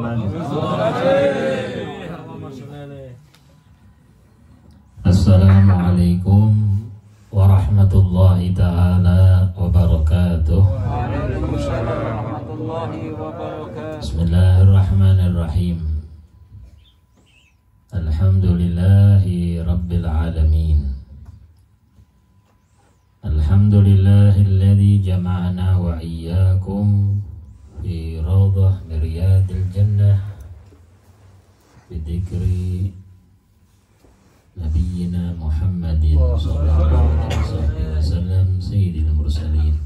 Muhammad. Assalamualaikum warahmatullahi ta'ala wabarakatuh. Waalaikumsalam warahmatullahi wabarakatuh. Bismillahirrahmanirrahim. Alhamdulillahi rabbil alamin. Alhamdulillahilladzi jama'ana wa iyyakum fi rawdah riyadil jannah bi dzikri Nabiyyina Muhammadin sallallahu alaihi wasallam sayyidil mursalin.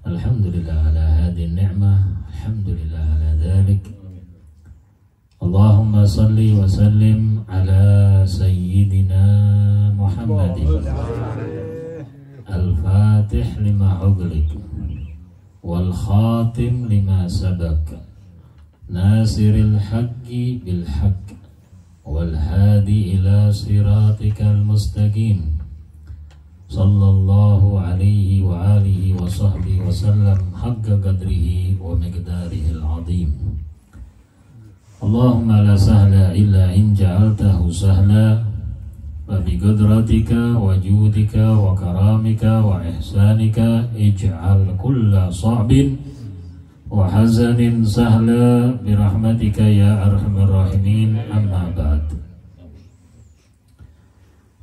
Alhamdulillah ala hadhihi ni'mah, alhamdulillah ala dhalik. Allahumma salli wa sallim ala sayyidina Muhammadin al-fatih lima ughliq wal khatim lima sabaq nasiril haqqi bil haqq wal hadi ila siratikal mustaqim sallallahu alaihi wa alihi wa sahbihi wa sallam haqqa qadrihi wa miqdarihil azim. Allahumma la sahla illa in ja'altahu sahla wa bi qudratika wa judika wa karamika wa ihsanika ij'al kulla sa'bin wa hazanin sahla bi rahmatika ya arhamar rahimin. Amma ba'd.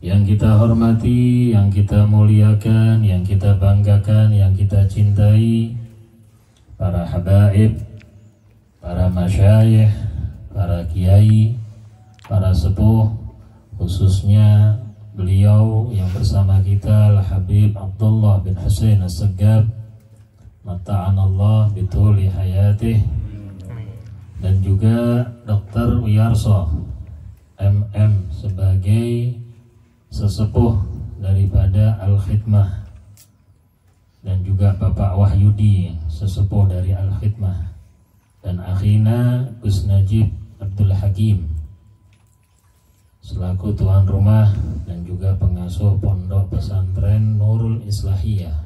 Yang kita hormati, yang kita muliakan, yang kita banggakan, yang kita cintai, para habaib, para masyayikh, para kiai, para sepuh, khususnya beliau yang bersama kita Al-Habib Abdullah bin Husain As-Saggab, mata'anallah bituli hayatih, dan juga Dr. Wiyarso MM sebagai sesepuh daripada Al-Khidmah, dan juga Bapak Wahyudi sesepuh dari Al-Khidmah, dan akhina Gus Najib Abdul Hakim selaku tuan rumah dan juga pengasuh pondok pesantren Nurul Islahiyah.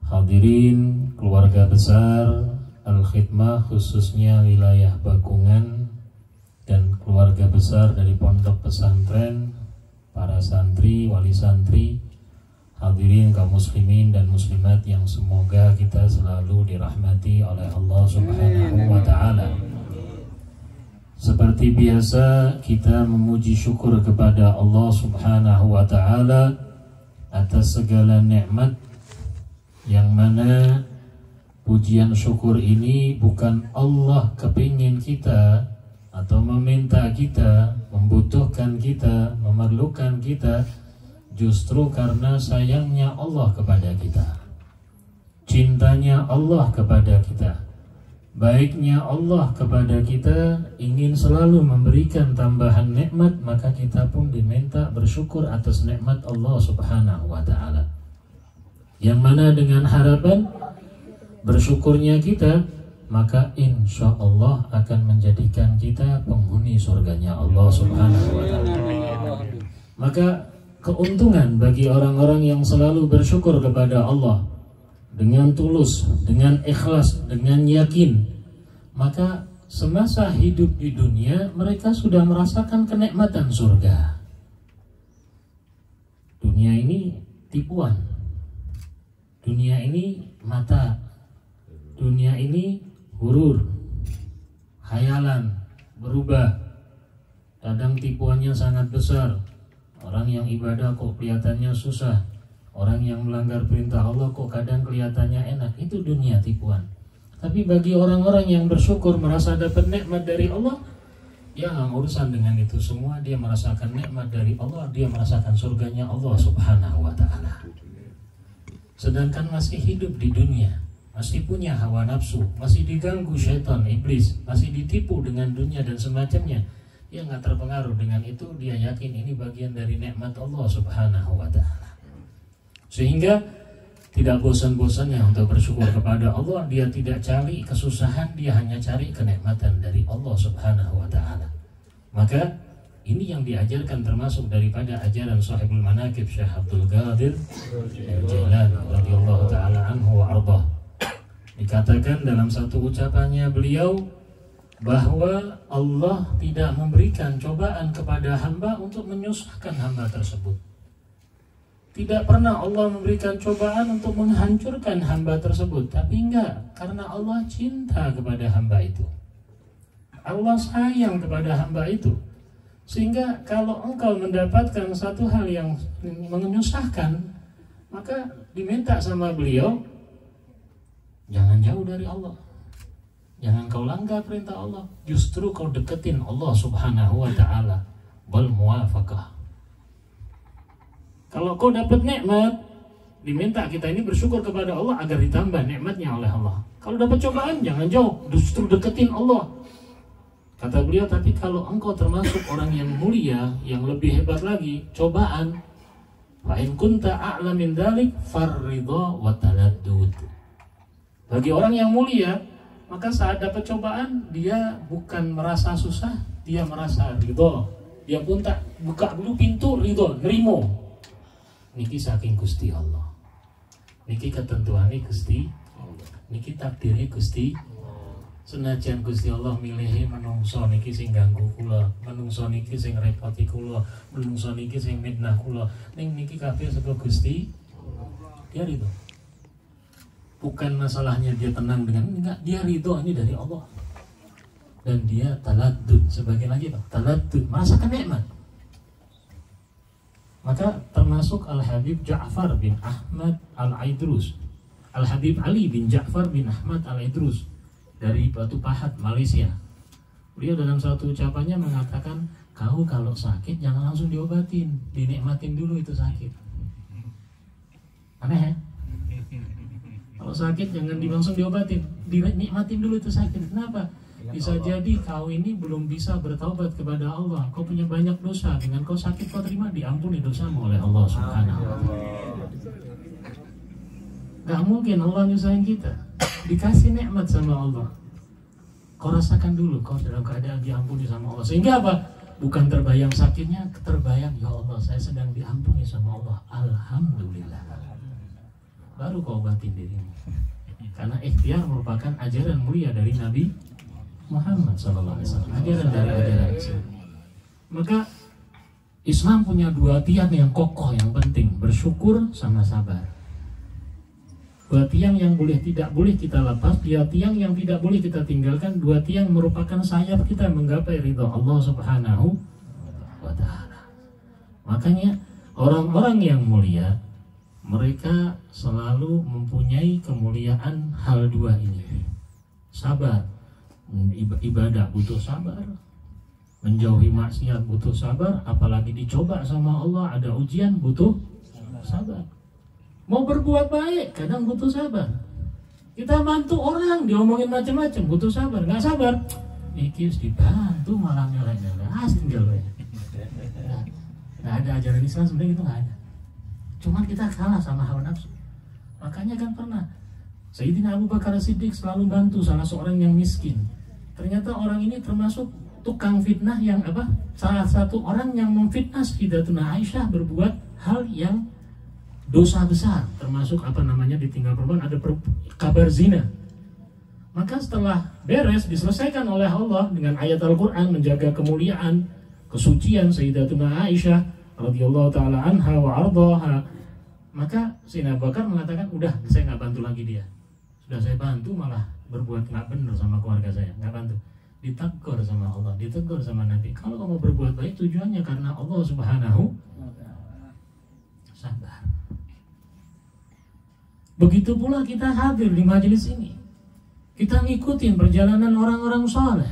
Hadirin keluarga besar Al-Khidmah, khususnya wilayah Bakungan, dan keluarga besar dari pondok pesantren, para santri, wali santri, hadirin kaum muslimin dan muslimat yang semoga kita selalu dirahmati oleh Allah Subhanahu wa ta'ala. Seperti biasa kita memuji syukur kepada Allah Subhanahu wa ta'ala atas segala nikmat, yang mana pujian syukur ini bukan Allah kepingin kita atau meminta kita, membutuhkan kita, memerlukan kita, justru karena sayangnya Allah kepada kita, cintanya Allah kepada kita, baiknya Allah kepada kita, ingin selalu memberikan tambahan nikmat, maka kita pun diminta bersyukur atas nikmat Allah Subhanahu wa ta'ala, yang mana dengan harapan bersyukurnya kita, maka insya Allah akan menjadikan kita penghuni surganya Allah Subhanahu wa ta'ala. Maka keuntungan bagi orang-orang yang selalu bersyukur kepada Allah dengan tulus, dengan ikhlas, dengan yakin, maka semasa hidup di dunia mereka sudah merasakan kenikmatan surga. Dunia ini tipuan, dunia ini mata, dunia ini hurur, khayalan, berubah. Kadang tipuannya sangat besar. Orang yang ibadah kok kelihatannya susah, orang yang melanggar perintah Allah kok kadang kelihatannya enak. Itu dunia tipuan. Tapi bagi orang-orang yang bersyukur, merasa dapat nikmat dari Allah, dia nggak urusan dengan itu semua. Dia merasakan nikmat dari Allah, dia merasakan surganya Allah Subhanahu wa ta'ala. Sedangkan masih hidup di dunia, masih punya hawa nafsu, masih diganggu syaitan, iblis, masih ditipu dengan dunia dan semacamnya, dia nggak terpengaruh dengan itu. Dia yakin ini bagian dari nikmat Allah Subhanahu wa ta'ala, sehingga tidak bosan-bosannya untuk bersyukur kepada Allah. Dia tidak cari kesusahan, dia hanya cari kenikmatan dari Allah Subhanahu wa ta'ala. Maka ini yang diajarkan termasuk daripada ajaran Sahibul Manaqib Syekh Abdul Qadir Al-Jailani radhiyallahu ta'ala anhu wa ardhah. Dikatakan dalam satu ucapannya beliau bahwa Allah tidak memberikan cobaan kepada hamba untuk menyusahkan hamba tersebut. Tidak pernah Allah memberikan cobaan untuk menghancurkan hamba tersebut, tapi enggak, karena Allah cinta kepada hamba itu. Allah sayang kepada hamba itu. Sehingga kalau engkau mendapatkan satu hal yang menyusahkan, maka diminta sama beliau, jangan jauh dari Allah. Jangan kau langgar perintah Allah. Justru kau deketin Allah subhanahu wa ta'ala. Bal muwafaqah. Kalau kau dapat nikmat, diminta kita ini bersyukur kepada Allah agar ditambah nikmatnya oleh Allah. Kalau dapat cobaan, jangan jauh, justru deketin Allah. Kata beliau, tapi kalau engkau termasuk orang yang mulia, yang lebih hebat lagi, cobaan, fa in kunta a'la min dzalik farridha wa taladdud. Bagi orang yang mulia, maka saat dapat cobaan, dia bukan merasa susah, dia merasa ridho. Dia pun tak buka dulu pintu ridho, nerimo. Niki saking Gusti Allah. Niki ketentuannya Gusti Allah. Niki takdirnya Gusti. Senajan Gusti Allah milih menungso niki sing ganggu kula, menungso niki sing repoti kula, menungso niki sing mitnah kula, ning niki kabeh saka Gusti. Dia ridho. Bukan masalahnya dia tenang dengan enggak, dia ridho ini dari Allah. Dan dia taladdud, sebagian lagi Pak, taladdud, merasakan nikmat. Maka termasuk Al-Habib Ja'far bin Ahmad Al-Aidrus, Al-Habib Ali bin Ja'far bin Ahmad Al-Aidrus dari Batu Pahat, Malaysia. Beliau dalam satu ucapannya mengatakan, kau kalau sakit jangan langsung diobatin, dinikmatin dulu itu sakit. Aneh ya? Kalau sakit jangan langsung diobatin, dinikmatin dulu itu sakit. Kenapa? Bisa jadi kau ini belum bisa bertaubat kepada Allah. Kau punya banyak dosa. Dengan kau sakit kau terima, diampuni dosamu oleh Allah subhanahu wa ta'ala. Gak mungkin Allah nyusahin kita. Dikasih nikmat sama Allah, kau rasakan dulu, kau dalam keadaan diampuni sama Allah. Sehingga apa? Bukan terbayang sakitnya, terbayang, ya Allah saya sedang diampuni sama Allah, alhamdulillah. Baru kau obatin dirimu. Karena ikhtiar merupakan ajaran mulia dari Nabi Muhammad SAW, ajaran dari ajaran Islam. Maka Islam punya dua tiang yang kokoh yang penting, bersyukur sama sabar. Dua tiang yang tidak boleh kita lepas, dua tiang yang tidak boleh kita tinggalkan. Dua tiang merupakan sayap kita menggapai ridha Allah subhanahu wa ta'ala. Makanya orang-orang yang mulia, mereka selalu mempunyai kemuliaan hal dua ini. Sabar, ibadah butuh sabar, menjauhi maksiat butuh sabar, apalagi dicoba sama Allah, ada ujian butuh sabar. Mau berbuat baik kadang butuh sabar. Kita bantu orang diomongin macam-macam butuh sabar. Nggak sabar, iki dibantu malah nyala-nyala, tinggal ya. Nggak ada ajaran Islam sebenarnya itu nggak ada. Cuma kita kalah sama hawa nafsu. Makanya kan pernah Sayyidina Abu Bakar Siddiq selalu bantu salah seorang yang miskin. Ternyata orang ini termasuk tukang fitnah yang apa? Salah satu orang yang memfitnah Sayyidatuna Aisyah berbuat hal yang dosa besar, termasuk apa namanya ditinggal perempuan, ada kabar zina. Maka setelah beres diselesaikan oleh Allah dengan ayat Al-Quran menjaga kemuliaan, kesucian Sayyidatuna Aisyah radhiyallahu taala anha wa ardhaha. Maka Sayyidina Abu Bakar mengatakan, udah saya nggak bantu lagi dia. Sudah saya bantu malah berbuat nggak benar sama keluarga saya, nggak bantu. Ditegur sama Allah, ditegur sama Nabi. Kalau kamu berbuat baik tujuannya karena Allah subhanahu sabar. Begitu pula kita hadir di majelis ini, kita ngikutin perjalanan orang-orang soleh,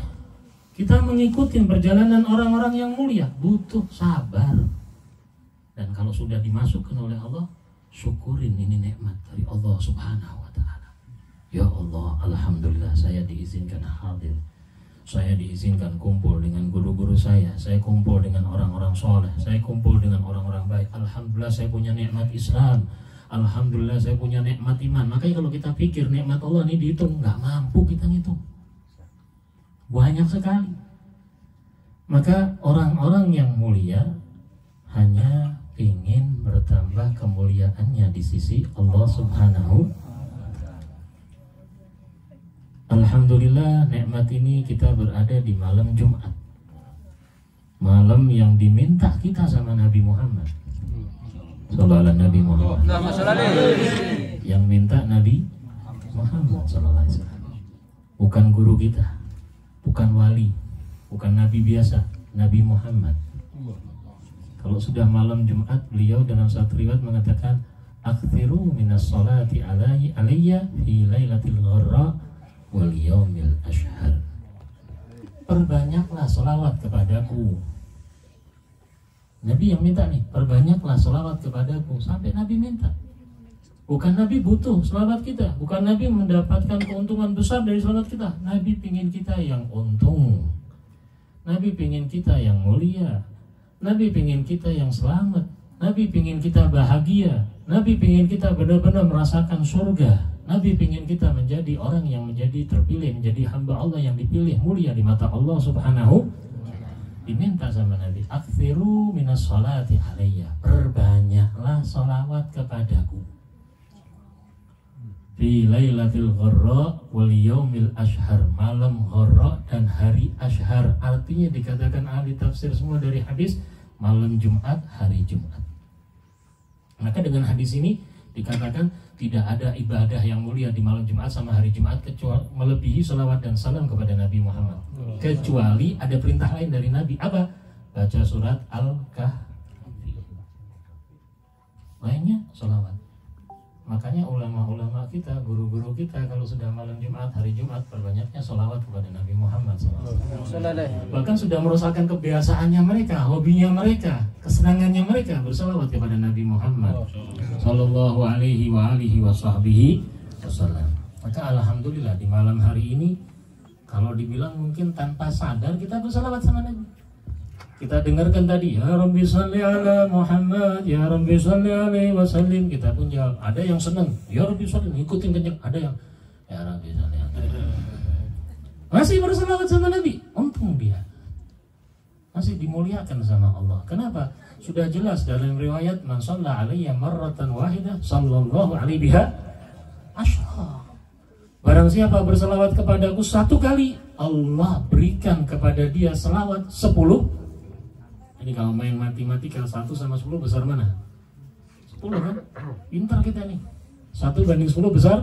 kita mengikuti perjalanan orang-orang yang mulia, butuh sabar. Dan kalau sudah dimasukkan oleh Allah, syukurin ini nikmat dari Allah subhanahu wa ta'ala. Ya Allah, alhamdulillah saya diizinkan hadir, saya diizinkan kumpul dengan guru-guru saya kumpul dengan orang-orang soleh, saya kumpul dengan orang-orang baik. Alhamdulillah saya punya nikmat Islam, alhamdulillah saya punya nikmat iman. Makanya kalau kita pikir nikmat Allah ini dihitung, nggak mampu kita ngitung, banyak sekali. Maka orang-orang yang mulia hanya ingin bertambah kemuliaannya di sisi Allah subhanahu. Alhamdulillah nikmat ini kita berada di malam Jumat, malam yang diminta kita sama Nabi Muhammad sallallahu alaihi Muhammad, yang minta Nabi Muhammad sallallahu alaihi wasallam, bukan guru kita, bukan wali, bukan nabi biasa, Nabi Muhammad. Kalau sudah malam Jumat, beliau dalam satu riwayat mengatakan, "Aktsiru minas sholati alayya fi lailatil gharra wal yaumil ashhar." Perbanyaklah sholawat kepadaku. Nabi yang minta nih, perbanyaklah sholawat kepadaku. Sampai Nabi minta. Bukan Nabi butuh sholawat kita, bukan Nabi mendapatkan keuntungan besar dari sholawat kita. Nabi pingin kita yang untung, Nabi pingin kita yang mulia, Nabi pingin kita yang selamat, Nabi pingin kita bahagia, Nabi pingin kita benar-benar merasakan surga, Nabi pingin kita menjadi orang yang menjadi terpilih, menjadi hamba Allah yang dipilih, mulia di mata Allah Subhanahu. Diminta sama Nabi, aktsiru minas sholati alayya, perbanyaklah sholawat kepadaku fi lailatil gharra wal yaumil ashhar, malam gharra dan hari ashhar. Artinya dikatakan ahli tafsir semua dari hadis, malam Jumat, hari Jumat. Maka dengan hadis ini dikatakan tidak ada ibadah yang mulia di malam Jumat sama hari Jumat kecuali melebihi salawat dan salam kepada Nabi Muhammad. Kecuali ada perintah lain dari Nabi, apa? Baca surat Al-Kahfi. Lainnya salawat. Makanya ulama-ulama kita, guru-guru kita kalau sudah malam Jumat, hari Jumat, perbanyaknya sholawat kepada Nabi Muhammad SAW. Bahkan sudah merusakan kebiasaannya mereka, hobinya mereka, kesenangannya mereka bersalawat kepada Nabi Muhammad Sallallahu alaihi wa alihi wa sahbihi wasallam. Maka alhamdulillah di malam hari ini, kalau dibilang mungkin tanpa sadar kita bersalawat sama Nabi. Kita dengarkan tadi, ya Rabbi salli ala Muhammad, ya Rabbi salli alaihi wasallim. Kita pun jawab, ada yang senang, ya Rabbi salli, ngikutin kenceng. Ada yang, ya Rabbi salli alaihi, masih bersalawat sama Nabi. Untung dia masih dimuliakan sama Allah. Kenapa? Sudah jelas dalam riwayat, man shalla alayya marratan wahidah sallallahu alaihi biha asyra. Barang siapa bersalawat kepadaku satu kali, Allah berikan kepada dia selawat 10. Ini kalau main matematika 1 sama 10 besar mana? 10 kan? Pintar kita nih. 1 banding 10 besar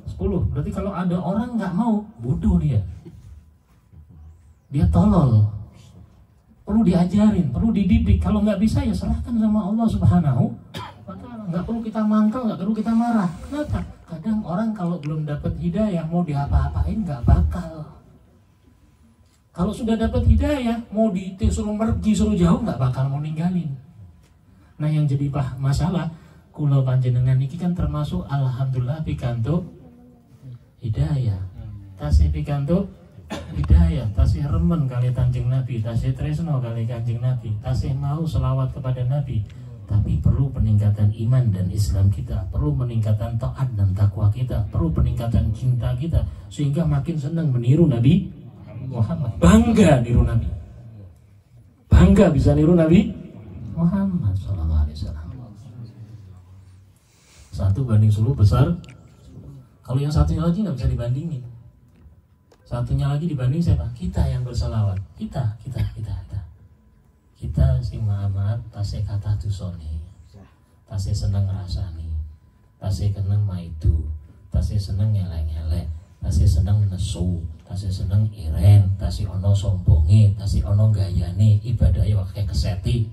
10. Berarti kalau ada orang nggak mau, bodoh dia. Dia tolol. Perlu diajarin, perlu dididik. Kalau nggak bisa ya serahkan sama Allah Subhanahu wa ta'ala. Nggak perlu kita mangkal, nggak perlu kita marah. Kenapa? Kadang orang kalau belum dapat hidayah mau diapa-apain nggak bakal. Kalau sudah dapat hidayah, mau disuruh pergi, suruh jauh, nggak bakal mau ninggalin. Nah yang jadi masalah, kula panjenengan ini kan termasuk alhamdulillah pikantuk hidayah. Tasih pikantuk hidayah, tasih remen kali Kanjeng Nabi, tasih tresno kali Kanjeng Nabi, tasih mau selawat kepada Nabi. Tapi perlu peningkatan iman dan Islam kita, perlu peningkatan taat dan takwa kita, perlu peningkatan cinta kita, sehingga makin senang meniru Nabi Muhammad, bangga niru Nabi, bangga bisa niru Nabi Muhammad sallallahu alaihi wasallam. 1 banding 10 besar. Kalau yang satunya lagi nggak bisa dibandingin. Satunya lagi dibanding siapa? Kita yang bersalawat. Kita si Muhammad tasih kata dusone, tasih seneng rasani, tasih keneng maidu, tasih seneng ngelek-ngelek, tasih seneng nesu, tasih seneng iren, tasih ono sombonge, tasih ono gayane, ibadahnya kayak keseti.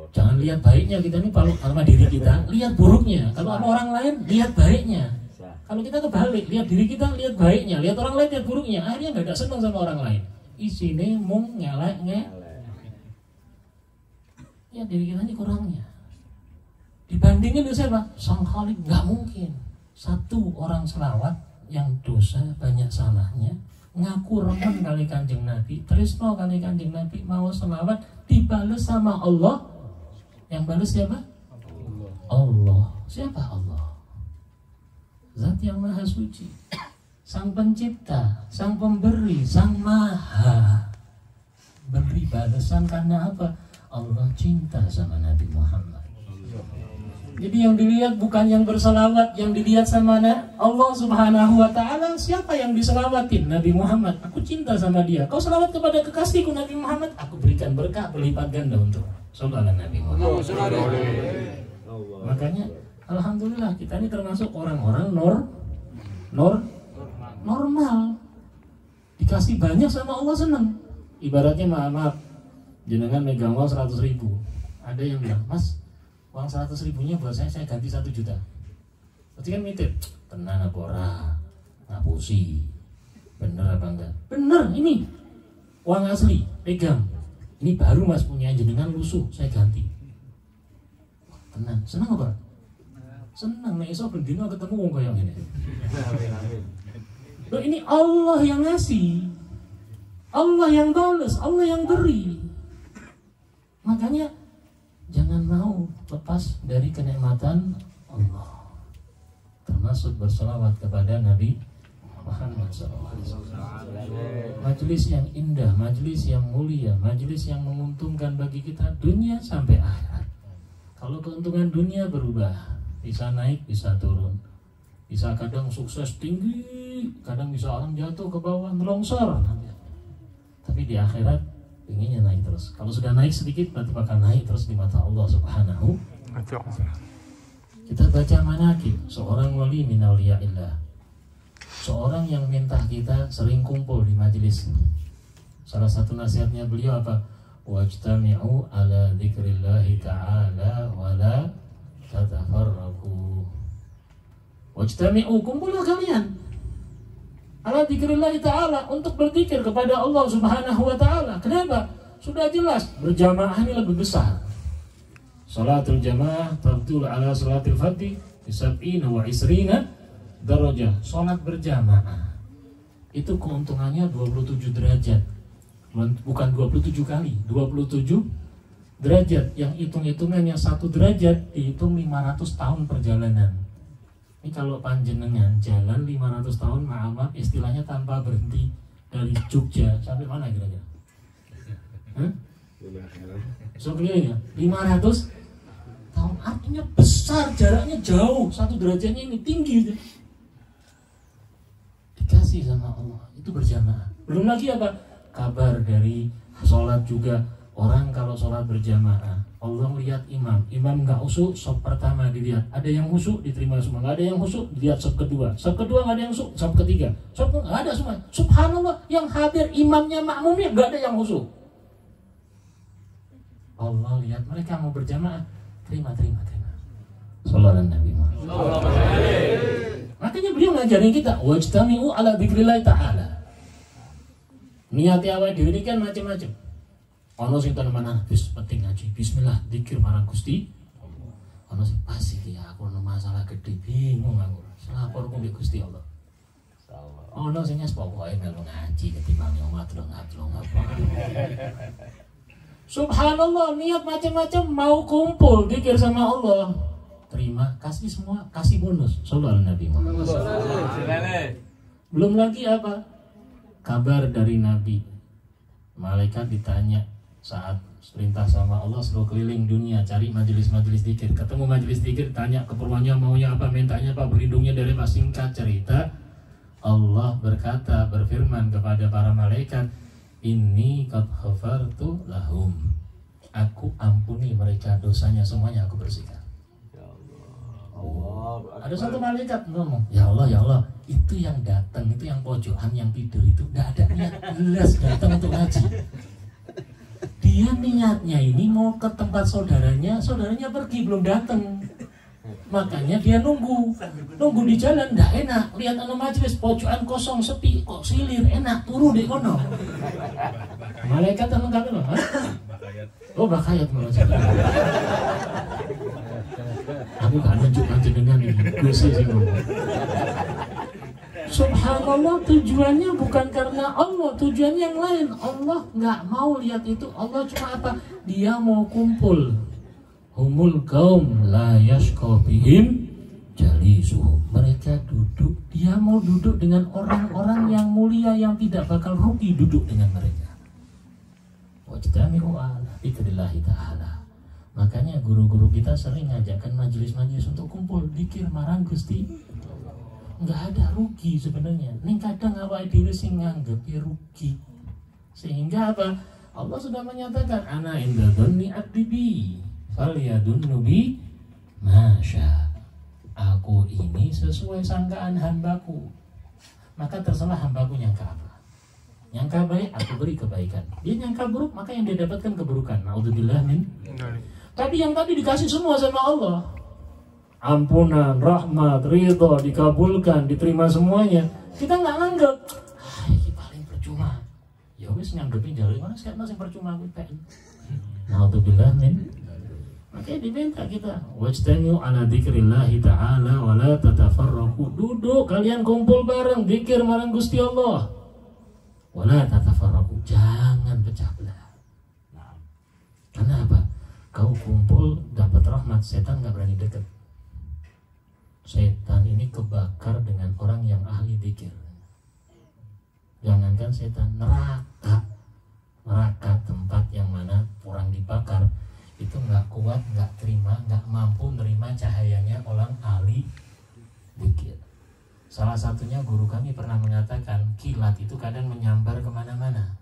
Jangan lihat baiknya kita nih sama diri kita, lihat buruknya. Kalau sama orang lain, lihat baiknya. Kalau kita kebalik, lihat diri kita, lihat baiknya, lihat orang lain, lihat buruknya. Akhirnya nggak ada senang sama orang lain. Isine mung ngelek-ngelek. Ya diri kita ini kurangnya. Dibandingin dengan siapa? Sang Khalik, nggak mungkin. 1 orang selawat yang dosa banyak salahnya, ngaku remen kali Kanjeng Nabi, tresno kali Kanjeng Nabi, mau selawat, dibales sama Allah. Yang balas siapa? Allah. Siapa Allah? Zat yang maha suci, sang pencipta, sang pemberi, sang maha beri balasan. Karena apa? Allah cinta sama Nabi Muhammad. Jadi yang dilihat bukan yang berselawat, yang dilihat sama Allah Subhanahu wa Ta'ala. Siapa yang diselawatin? Nabi Muhammad. Aku cinta sama dia. Kau selawat kepada kekasihku Nabi Muhammad, aku berikan berkah berlipat ganda untuk saudara Nabi Muhammad. Makanya alhamdulillah kita ini termasuk orang-orang normal. Dikasih banyak sama Allah senang. Ibaratnya maaf, jenengan megang uang 100.000. Ada yang bilang, Mas, uang 100.000-nya buat saya ganti 1 juta. Berarti kan mitir, tenan apa ora, ngapusi. Bener apa enggak? Bener, ini uang asli, pegang. Ini baru Mas punya jenengan lusuh, saya ganti. Tenan, senang apa? Senang, nek iso bendino ketemu wong kaya ngene. Loh, ini Allah yang ngasih, Allah yang balas, Allah yang beri. Makanya jangan mau lepas dari kenikmatan Allah, termasuk berselawat kepada Nabi Muhammad SAW. Majelis yang indah, majelis yang mulia, majelis yang menguntungkan bagi kita dunia sampai akhirat. Kalau keuntungan dunia berubah, bisa naik, bisa turun, bisa kadang sukses tinggi, kadang bisa orang jatuh ke bawah, melongsor. Tapi di akhirat inginnya naik terus. Kalau sudah naik sedikit berarti bakal naik terus di mata Allah Subhanahu wa Ta'ala. Kita baca manaqib seorang wali min auliyaillah, seorang yang minta kita sering kumpul di majelis. Salah satu nasihatnya beliau apa? Wajtami'u ala dzikrillahi ta'ala wa la tatafarraqu. Wajtami'u, kumpullah kalian ala dzikrillahi ta'ala, untuk berzikir kepada Allah Subhanahu wa Ta'ala. Kenapa? Sudah jelas berjamaah ini lebih besar. Salatul jamaah tabdul ala salatil fardhi bisab'ina wa isrina darajah. Salat berjamaah itu keuntungannya 27 derajat. Bukan 27 kali, 27 derajat. Yang hitung-hitungannya 1 derajat dihitung 500 tahun perjalanan. Ini kalau panjenengan jalan 500 tahun, maaf istilahnya tanpa berhenti dari Jogja sampai mana kira-kira? Soalnya 500 tahun, artinya besar, jaraknya jauh, 1 derajatnya ini tinggi. Dikasih sama Allah, itu berjamaah. Belum lagi apa? Kabar dari sholat juga. Orang kalau sholat berjamaah, Allah melihat imam nggak khusyuk, sop pertama dilihat. Ada yang khusyuk, diterima semua. Nggak ada yang khusyuk, dilihat sop kedua. Sop kedua nggak ada yang khusyuk, sop ketiga. Sop nggak ada semua. Subhanallah, yang hadir imamnya, makmumnya nggak ada yang khusyuk. Allah lihat mereka mau berjamaah, terima. Shallallahu Nabi Muhammad. Makanya beliau ngajarin kita, wajtami'u ala dzikrillah ta'ala. Niati awal diri kan macam-macam. Ono sing tenan bis penting ngaji, bismillah dzikir marang Gusti. Ono sing pasti ya aku ono masalah gede bingung aku. Lapor ku Gusti Allah. Ono sing wis pokoke melu ngaji ketimbang ngadlong apa. Subhanallah, niat macam-macam, mau kumpul dzikir sama Allah. Terima, kasih semua, kasih bonus. Sallallahu Nabi Muhammad. Belum lagi apa? Kabar dari Nabi. Malaikat ditanya saat perintah sama Allah suruh keliling dunia cari majelis-majelis dzikir. Ketemu majelis dzikir, tanya keperluannya, maunya apa, mintanya apa, berlindungnya dari apa. Singkat cerita, Allah berfirman kepada para malaikat, inni qad ghafartu lahum. Aku ampuni mereka dosanya semuanya, aku bersihkan. Ada satu malaikat ngomong, ya Allah, itu yang datang, itu yang pojokan, yang tidur itu nggak ada niat jelas datang untuk ngaji. Dia niatnya ini mau ke tempat saudaranya pergi belum datang. Makanya dia nunggu di jalan, nggak enak. Lihat anak majelis pojokan kosong sepi, kok silir enak turu di kono. Malaikat yang enggak loh. Oh bakayat malah. Aku gak nunjukkan jenengan ini, dosa sih ngomong. Subhanallah, tujuannya bukan karena Allah, tujuannya yang lain. Allah nggak mau lihat itu. Allah cuma apa? Dia mau kumpul. Humul kaum la yashqa bihim jalisuhum. Mereka duduk, dia mau duduk dengan orang-orang yang mulia yang tidak bakal rugi duduk dengan mereka. Wajtami'u ala dzikrillahi ta'ala Makanya guru-guru kita sering ngajakkan majelis-majelis untuk kumpul zikir marang Gusti. Nggak ada rugi sebenarnya. Ning kadang awake dhewe sing nganggep ya rugi. Sehingga apa? Allah sudah menyatakan ana inda dzanni abdi bi falyadunnu bi masya. Aku ini sesuai sangkaan hambaku. Maka terserah hambaku nyangka apa. Nyangka baik, aku beri kebaikan. Dia nyangka buruk, maka yang dia dapatkan keburukan. Naudzubillah min. Tapi yang tadi dikasih semua sama Allah. Ampunan, rahmat, ridho, dikabulkan, diterima semuanya. Kita nggak nganggap, ini paling percuma. Ya wis nganggepin jalur mana sih masih percuma aku pengen. Naudzubillah min. Makanya diminta kita wajtami'u ala dzikrillahi ta'ala wa la tatafarraqu. Duduk kalian kumpul bareng zikir marang Gusti Allah. Wa la tatafarraqu. Jangan pecah belah. Karena apa? Kau kumpul dapat rahmat, setan enggak berani dekat. Setan ini kebakar dengan orang yang ahli zikir. Jangankan setan, neraka. Neraka tempat yang mana orang dibakar itu nggak kuat, nggak terima, nggak mampu menerima cahayanya orang ahli zikir. Salah satunya guru kami pernah mengatakan kilat itu kadang menyambar kemana-mana.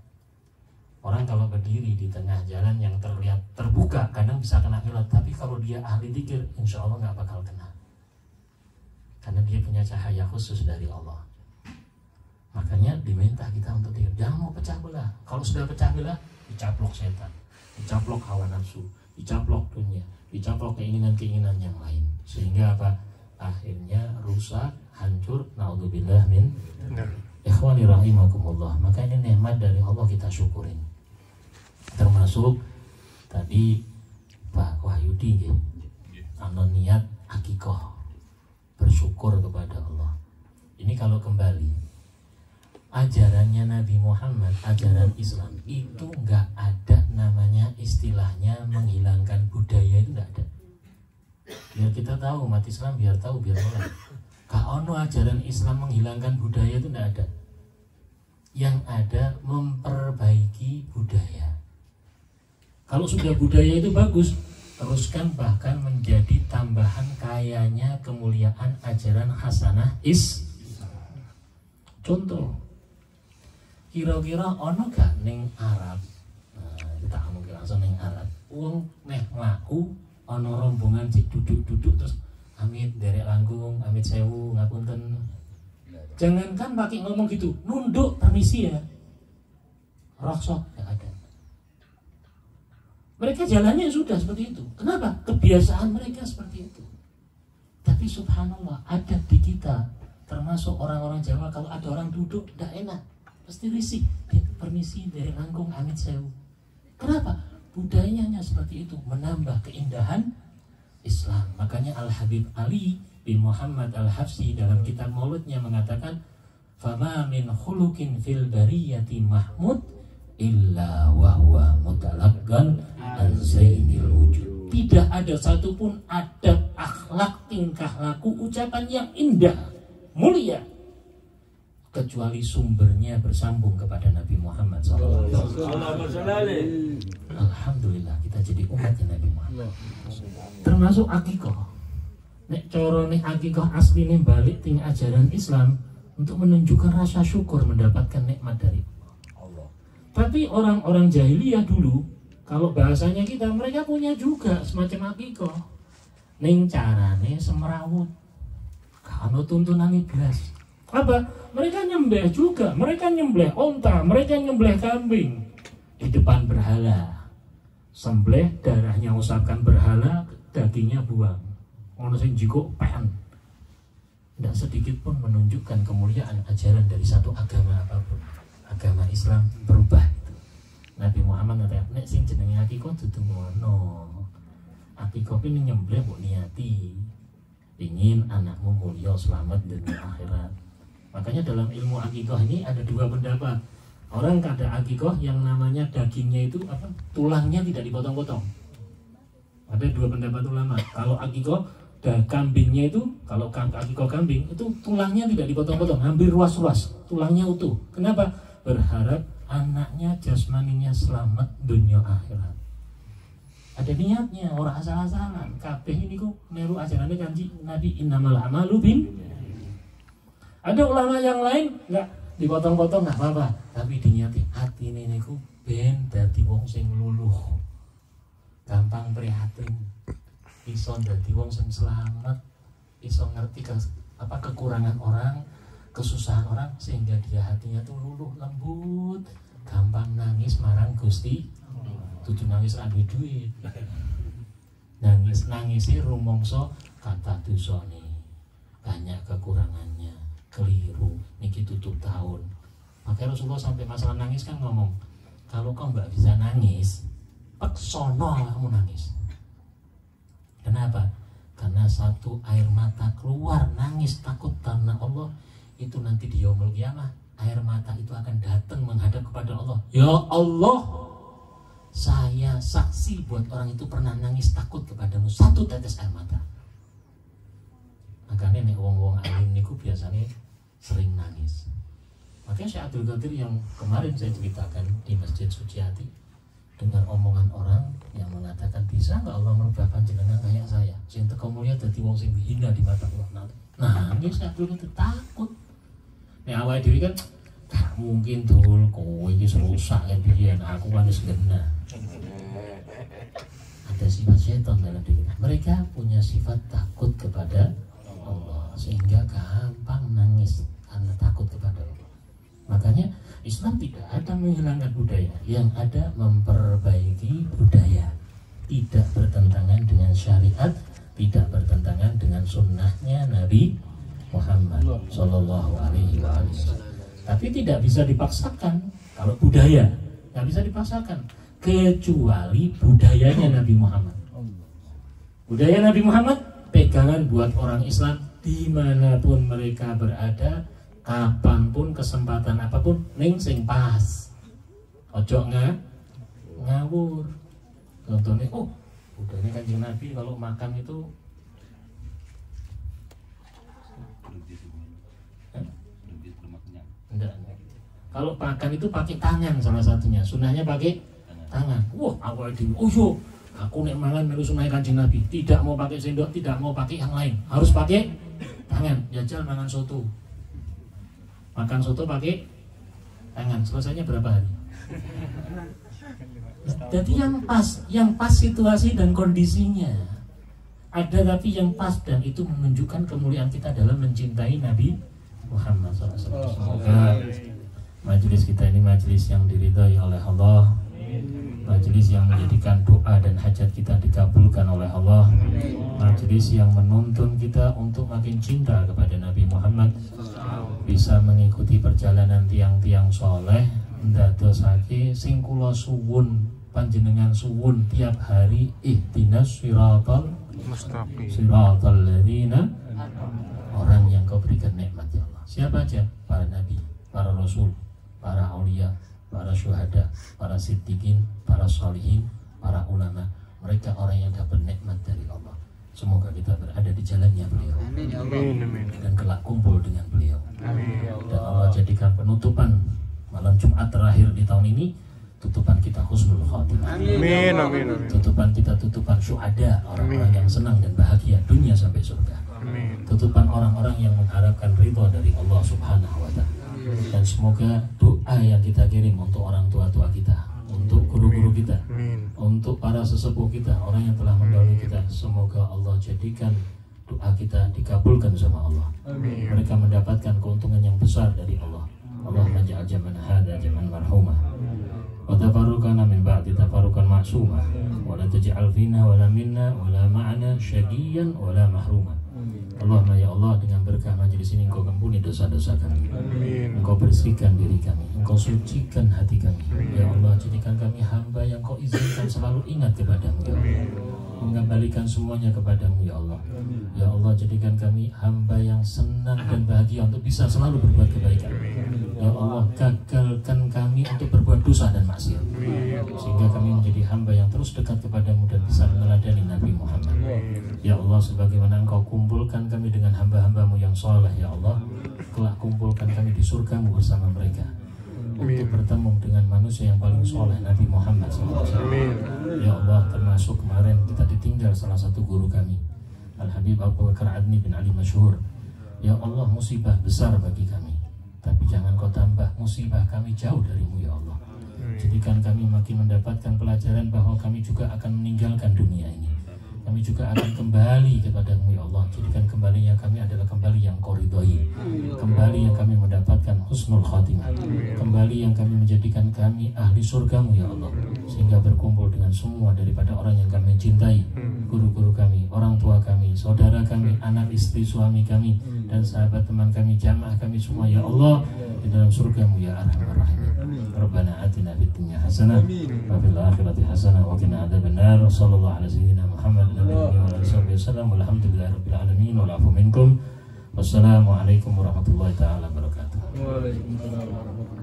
Orang kalau berdiri di tengah jalan yang terlihat terbuka kadang bisa kena kilat, tapi kalau dia ahli zikir insya Allah nggak bakal kena, karena dia punya cahaya khusus dari Allah. Makanya diminta kita untuk zikir, jangan mau pecah belah. Kalau sudah pecah belah, dicaplok setan, dicaplok hawa nafsu, dicaplok dunia, dicaplok keinginan-keinginan yang lain, sehingga apa? Akhirnya rusak, hancur. Naudzubillah min. Ikhwani rahimakumullah. Maka ini nikmat dari Allah, kita syukurin. Termasuk tadi Pak Wahyudi ana niat akikoh, bersyukur kepada Allah. Ini kalau kembali ajarannya Nabi Muhammad, ajaran Islam itu nggak ada namanya istilahnya menghilangkan budaya, itu nggak ada. Biar kita tahu, umat Islam biar tahu, biar mulai. Kalau ajaran Islam menghilangkan budaya itu nggak ada. Yang ada memperbaiki budaya. Kalau sudah budaya itu bagus, teruskan, bahkan menjadi tambahan kayanya kemuliaan ajaran hasanah Contoh, kira-kira ono gak ning Arab, kita mungkin langsung ning Arab, wong meh mlaku ono rombongan cik duduk-duduk terus amit derek langgung, amit sewu ngapunten. Jangankan pakai ngomong gitu, nunduk permisi ya, roksok gak ada. Mereka jalannya sudah seperti itu. Kenapa? Kebiasaan mereka seperti itu. Tapi subhanallah, ada di kita, termasuk orang-orang Jawa, kalau ada orang duduk tidak enak, pasti risih. Permisi dari langkung amit sewu. Kenapa? Budayanya seperti itu, menambah keindahan Islam. Makanya Al-Habib Ali bin Muhammad Al-Hafsi dalam kitab Maulidnya mengatakan, "Fama min khuluqin fil bariyati mahmud illa wa huwa mutalaqan an zainil wujud." Tidak ada satupun adab, akhlak, tingkah laku, ucapan yang indah, mulia, kecuali sumbernya bersambung kepada Nabi Muhammad SAW. Alhamdulillah kita jadi umatnya Nabi Muhammad. Termasuk akikoh. Nek coro nih akikoh asli nih balik ting ajaran Islam untuk menunjukkan rasa syukur mendapatkan nikmat dari Allah. Tapi orang-orang jahiliyah dulu, kalau bahasanya kita, mereka punya juga semacam akikoh. Ning carane semrawut, kalau tuntunan iblis. Apa? Mereka nyembelih juga, mereka nyembelih onta, mereka nyembelih kambing di depan berhala. Sembelih, darahnya usapkan berhala, dagingnya buang. Ono sing jiko pen. Tidak sedikit pun menunjukkan kemuliaan ajaran dari satu agama apapun. Agama Islam berubah. Nabi Muhammad ngatakan, nek sing jenenge akikoh dudu ngono. Akikoh ini nyembelih mbok niati, ingin anakmu mulia selamat dunia akhirat. Makanya dalam ilmu akikoh ini ada dua pendapat. Orang ada akikoh yang namanya dagingnya itu apa? Tulangnya tidak dipotong-potong. Ada dua pendapat ulama. Kalau akikoh kambingnya itu, kalau akikoh kambing itu tulangnya tidak dipotong-potong, hampir ruas-ruas, tulangnya utuh. Kenapa? Berharap anaknya jasmaninya selamat dunia akhirat. ada niatnya, orang asal-asalan. Kabeh ini kok melu ajarannya Kanjeng Nabi, innamal a'malu bin. Ada ulama yang lain enggak dipotong-potong enggak apa-apa, tapi diniati atine niku ben dadi wong sing luluh. Gampang prihatin. Iso dadi wong sing selamat, iso ngerti kekurangan orang, kesusahan orang, sehingga dia hatinya tuh luluh lembut, gampang nangis marang Gusti. Tujuh nangis ra duit. Nangisi rumangsa kata dosane. Banyak kekurangannya, keliru, niki tutup tahun. Makanya Rasulullah sampai masalah nangis kan ngomong, kalau kau nggak bisa nangis, peksono kamu nangis. Kenapa? Karena satu air mata keluar nangis takut karena Allah, itu nanti di yaumul qiyamah air mata itu akan datang menghadap kepada Allah. Ya Allah, saya saksi buat orang itu pernah nangis takut kepadamu satu tetes air mata. Makanya nih wong-wong alim niku biasanya sering nangis. Makanya Syekh Abdul Qadir yang kemarin saya ceritakan di Masjid Suciati, dengar omongan orang yang mengatakan bisa nggak Allah merubah panjenengan kayak saya, sing teko mulia dadi wong sing hina di mata Allah. Nah, ini Syekh Abdul Qadir takut. Nek awake dhewe kan gak mungkin dul kowe iki rusak kan biyen aku kan wis genah. Ada sifat setan dalam diri mereka, punya sifat takut kepada Allah sehingga gampang nangis karena takut kepada Allah. Makanya Islam tidak ada menghilangkan budaya, yang ada memperbaiki budaya, tidak bertentangan dengan syariat, tidak bertentangan dengan sunnahnya Nabi Muhammad Sallallahu Alaihi Wasallam. Tapi tidak bisa dipaksakan. Kalau budaya nggak bisa dipaksakan, kecuali budayanya Nabi Muhammad. Budaya Nabi Muhammad pegangan buat orang Islam dimanapun mereka berada, kapanpun, kesempatan apapun, ning sing pas. Ojo ngawur. Contohnya, budaya Kanjeng Nabi kalau makan itu enggak. Kalau makan itu pakai tangan salah satunya. Sunahnya pakai tangan. Wah, aku nek mangan melu sunah Kanjeng Nabi. Tidak mau pakai sendok, tidak mau pakai yang lain. Harus pakai tangan. Jajal mangan soto. Makan soto pakai tangan. Selesainya berapa hari? Jadi yang pas situasi dan kondisinya. Ada tapi yang pas, dan itu menunjukkan kemuliaan kita dalam mencintai Nabi Muhammad SAW. Semoga majelis kita ini majelis yang diridhai oleh Allah, majelis yang menjadikan doa dan hajat kita dikabulkan oleh Allah, majelis yang menuntun kita untuk makin cinta kepada Nabi Muhammad, bisa mengikuti perjalanan tiang-tiang soleh, ndadosake sing kula suwun panjenengan suwun tiap hari, ihdinas siratal mustaqim, siratal ladzina, orang yang kau berikan nikmat ya Allah. Siapa aja? Para nabi, para rasul, para aulia, para syuhada, para siddiqin, para sholihin, para ulama. Mereka orang yang dapat nikmat dari Allah. Semoga kita berada di jalannya beliau. Amin. Dan kelak kumpul dengan beliau. Amin. Dan Allah jadikan penutupan malam Jumat terakhir di tahun ini, tutupan kita husnul khatimah. Amin. Tutupan kita tutupan syuhada, orang-orang yang senang dan bahagia dunia sampai surga. Amin. Tutupan orang-orang yang mengharapkan ridho dari Allah Subhanahu wa Ta'ala. Dan semoga doa yang kita kirim untuk orang tua-tua kita, untuk guru-guru kita, untuk para sesepuh kita, orang yang telah mendahului kita, semoga Allah jadikan doa kita dikabulkan sama Allah. Amin. Mereka mendapatkan keuntungan yang besar dari Allah. Allahumma ja'al jam'ana hadza jam'an marhumah wa tafarruqana min ba'di tafarruqan ma'sumah wa la taj'al fina wa la minna wa la ma'ana syadiyan wa la mahrumah. Allahumma ya Allah, dengan berkah majelis ini Engkau ampuni dosa-dosa kami. Amin. Engkau bersihkan diri kami, Engkau sucikan hati kami. Ya Allah, jadikan kami hamba yang Kau izinkan selalu ingat kepadamu ya Allah. Mengembalikan semuanya kepadamu ya Allah. Ya Allah, jadikan kami hamba yang senang dan bahagia untuk bisa selalu berbuat kebaikan. Ya Allah, gagalkan kami untuk berbuat dosa dan maksiat, sehingga kami menjadi hamba yang terus dekat kepadamu dan bisa meneladani Nabi Muhammad. Ya Allah, sebagaimana Engkau kumpulkan kami dengan hamba-hambamu yang soleh ya Allah, kelak kumpulkan kami di surgamu bersama mereka. untuk bertemu dengan manusia yang paling soleh, Nabi Muhammad SAW. Ya Allah, termasuk kemarin kita ditinggal salah satu guru kami, Al-Habib Abu Bakar Adni bin Ali Masyhur. Ya Allah, musibah besar bagi kami, tapi jangan kau tambah musibah kami jauh darimu ya Allah. Jadikan kami makin mendapatkan pelajaran bahwa kami juga akan meninggalkan dunia ini. Kami juga akan kembali kepadamu ya Allah. Jadikan kembalinya kami adalah kembali yang kau ridhoi, kembali yang kami mendapatkan husnul khatimah, kembali yang kami menjadikan kami ahli surgamu ya Allah, sehingga berkumpul dengan semua daripada orang yang kami cintai, guru-guru kami, orang tua kami, saudara kami, anak istri suami kami, dan sahabat teman kami, jamaah kami semua ya Allah, di dalam surgamu ya Arhamar Rahimin. Rabbana atina fid dunya hasanah wa fil akhirati hasanah wa qina adzabannar. Sallallahu alaihi wasallam Muhammad nabiyyina wa alihi wasallam. Walhamdulillahirabbil alamin wal afu minkum. Wassalamu alaikum warahmatullahi taala wabarakatuh. Waalaikumsalam.